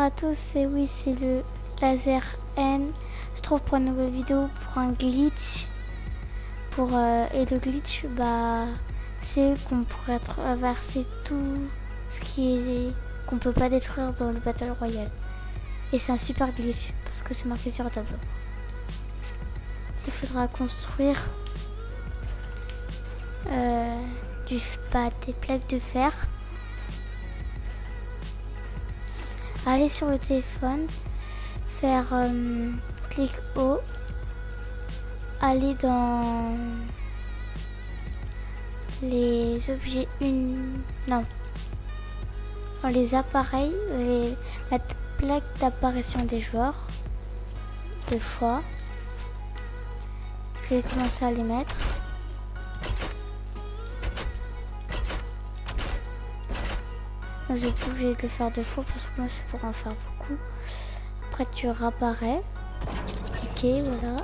à tous, et oui, c'est le laser N. Je trouve pour une nouvelle vidéo pour un glitch. Et le glitch, c'est qu'on pourrait traverser tout ce qui est qu'on peut pas détruire dans le Battle Royale. Et c'est un super glitch parce que c'est marqué sur un tableau. Il faudra construire des plaques de fer. Aller sur le téléphone, faire clic haut, aller dans les objets dans les appareils, la plaque d'apparition des joueurs, 2 fois. Je vais commencer à les mettre. Vous n'êtes pas obligé de le faire 2 fois parce que moi c'est pour en faire beaucoup. Après tu réapparais. Cliquez, voilà.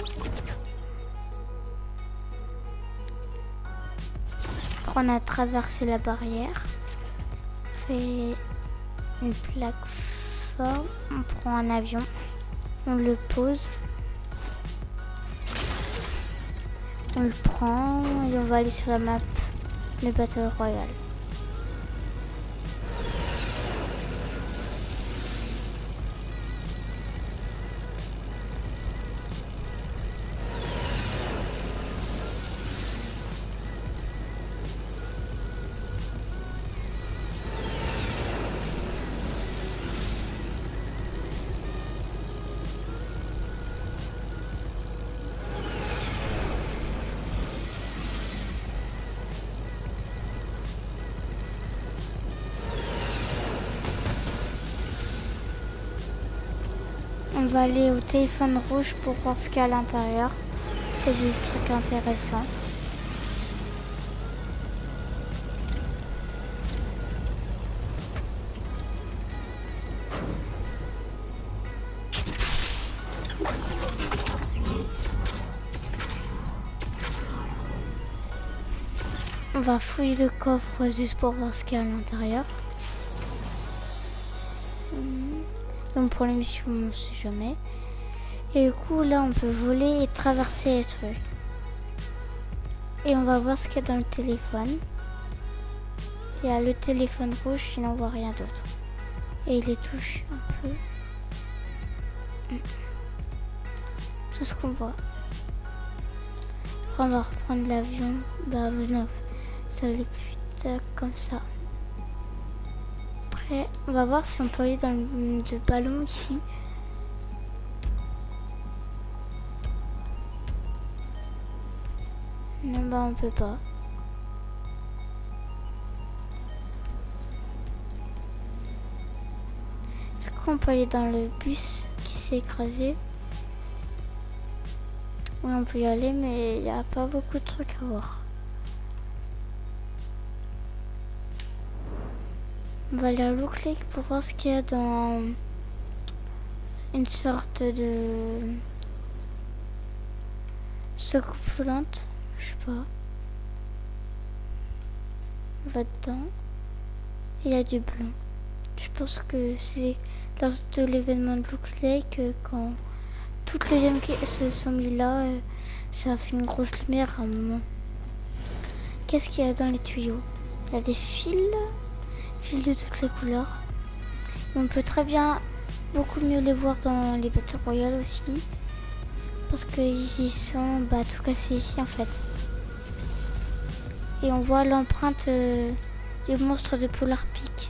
Après on a traversé la barrière. On fait une plateforme. On prend un avion. On le pose. On le prend et on va aller sur la map de Battle Royale. On va aller au téléphone rouge pour voir ce qu'il y a à l'intérieur. C'est des trucs intéressants. On va fouiller le coffre juste pour voir ce qu'il y a à l'intérieur. Donc pour l'émission, on ne sait jamais. Et du coup, là, on peut voler et traverser les trucs. Et on va voir ce qu'il y a dans le téléphone. Il y a le téléphone rouge, il n'en voit rien d'autre. Et il les touche un peu. Tout ce qu'on voit. Après, on va reprendre l'avion. Non, ça allait plus vite comme ça. Après, on va voir si on peut aller dans le ballon ici. Non, on peut pas. Est-ce qu'on peut aller dans le bus qui s'est écrasé? Oui, on peut y aller, mais il n'y a pas beaucoup de trucs à voir. On va aller à Look pour voir ce qu'il y a dans une sorte de soucoupe volante. Je sais pas. On va dedans. Il y a du blanc. Je pense que c'est lors de l'événement de Look Lake quand toutes les gemmes qui se sont mis là, ça a fait une grosse lumière à un moment. Qu'est-ce qu'il y a dans les tuyaux? Il y a des fils de toutes les couleurs. Et on peut très bien beaucoup mieux les voir dans les Battle Royale aussi. Parce qu'ils y sont, tout cassés ici en fait. Et on voit l'empreinte du monstre de Polar Peak.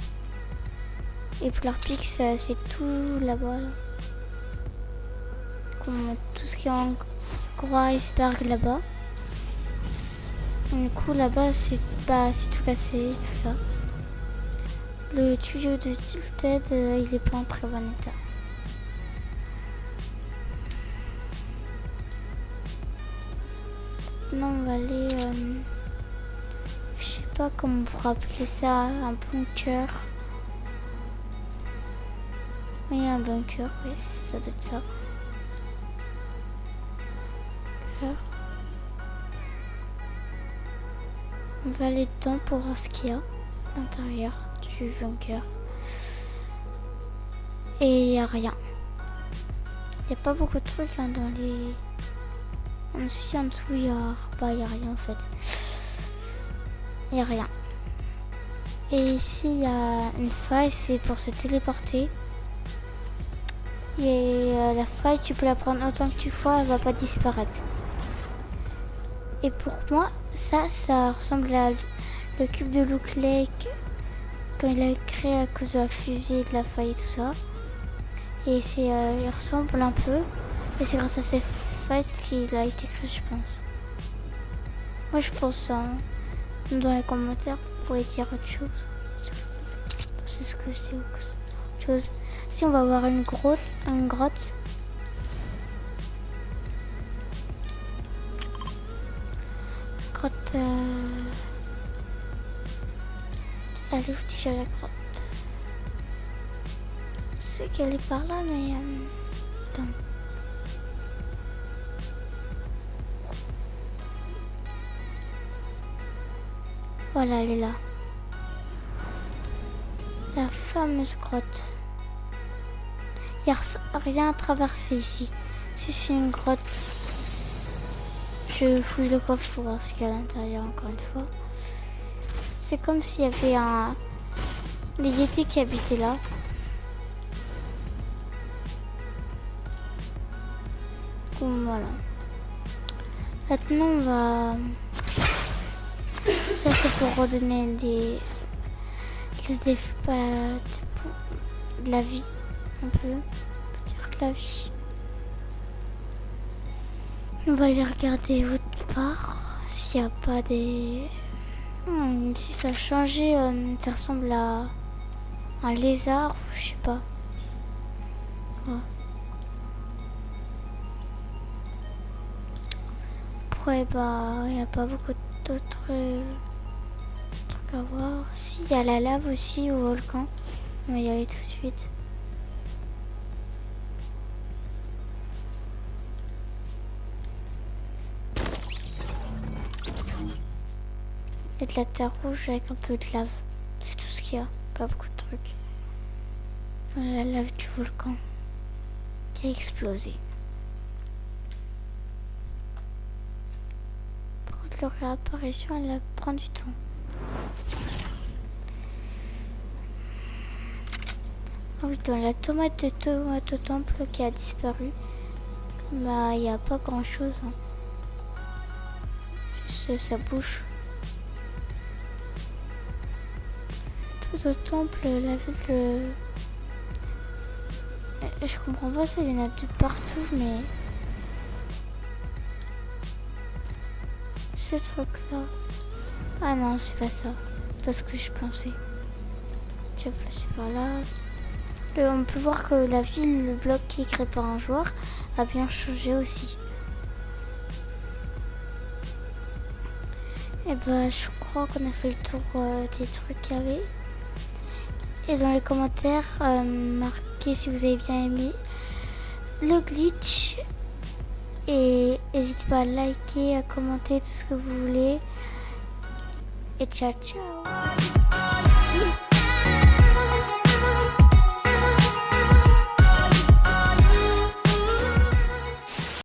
Et Polar Peak, c'est tout là-bas. Là. Tout ce qui est en gros iceberg là-bas. Du coup, là-bas, c'est tout cassé, tout ça. Le tuyau de Tilted, il est pas en très bon état. Non, on va aller... je sais pas comment on pourrait appeler ça, un bunker. Oui, un bunker, oui, ça doit être ça. On va aller dedans pour voir ce qu'il y a à l'intérieur du bunker. Et il n'y a rien. Il n'y a pas beaucoup de trucs hein, dans les... Ici en dessous, il y a... Bah, il n'y a rien en fait. Il n'y a rien. Et ici, il y a une faille, c'est pour se téléporter. Et la faille, tu peux la prendre autant que tu veux, elle va pas disparaître. Et pour moi, ça ressemble à le cube de Loot Lake quand il a été créé à cause de la fusée, de la faille et tout ça. Et il ressemble un peu. Et c'est grâce à cette faille qu'il a été créé, je pense. Moi, je pense hein, dans les commentaires, vous pourrez dire autre chose. C'est ce que c'est autre chose. Si on va voir une grotte. Elle est où déjà la grotte? Je sais qu'elle est par là, mais attends. Voilà, elle est là. La fameuse grotte. Il n'y a rien à traverser ici. Si c'est une grotte, je fouille le coffre pour voir ce qu'il y a à l'intérieur encore une fois. C'est comme s'il y avait des yétis qui habitaient là. Voilà. Maintenant on va... Ça c'est pour redonner de la vie. Un peu. Dire de la vie. On va aller regarder autre part. S'il n'y a pas des... si ça a changé, ça ressemble à un lézard ou je sais pas. Ouais. Après, bah, il n'y a pas beaucoup d'autres trucs à voir. Si, il y a la lave aussi au volcan. On va y aller tout de suite. Il y a de la terre rouge avec un peu de lave. C'est tout ce qu'il y a. Pas beaucoup de trucs. Voilà la lave du volcan qui a explosé. Par contre, leur réapparition, elle prend du temps. Ah oui, dans la tomate de Tomato Temple qui a disparu, bah il n'y a pas grand chose. Hein. Juste sa bouche. Tout au temple, la ville. Je comprends pas, ça y en a de partout, mais. Ce truc là. Ah non, c'est pas ça. Parce que je pensais. Je vais passer par là. On peut voir que la ville, le bloc qui est créé par un joueur, a bien changé aussi. Et bah, je crois qu'on a fait le tour des trucs qu'il y avait. Et dans les commentaires, marquez si vous avez bien aimé le glitch. Et n'hésitez pas à liker, à commenter tout ce que vous voulez. Et ciao ciao.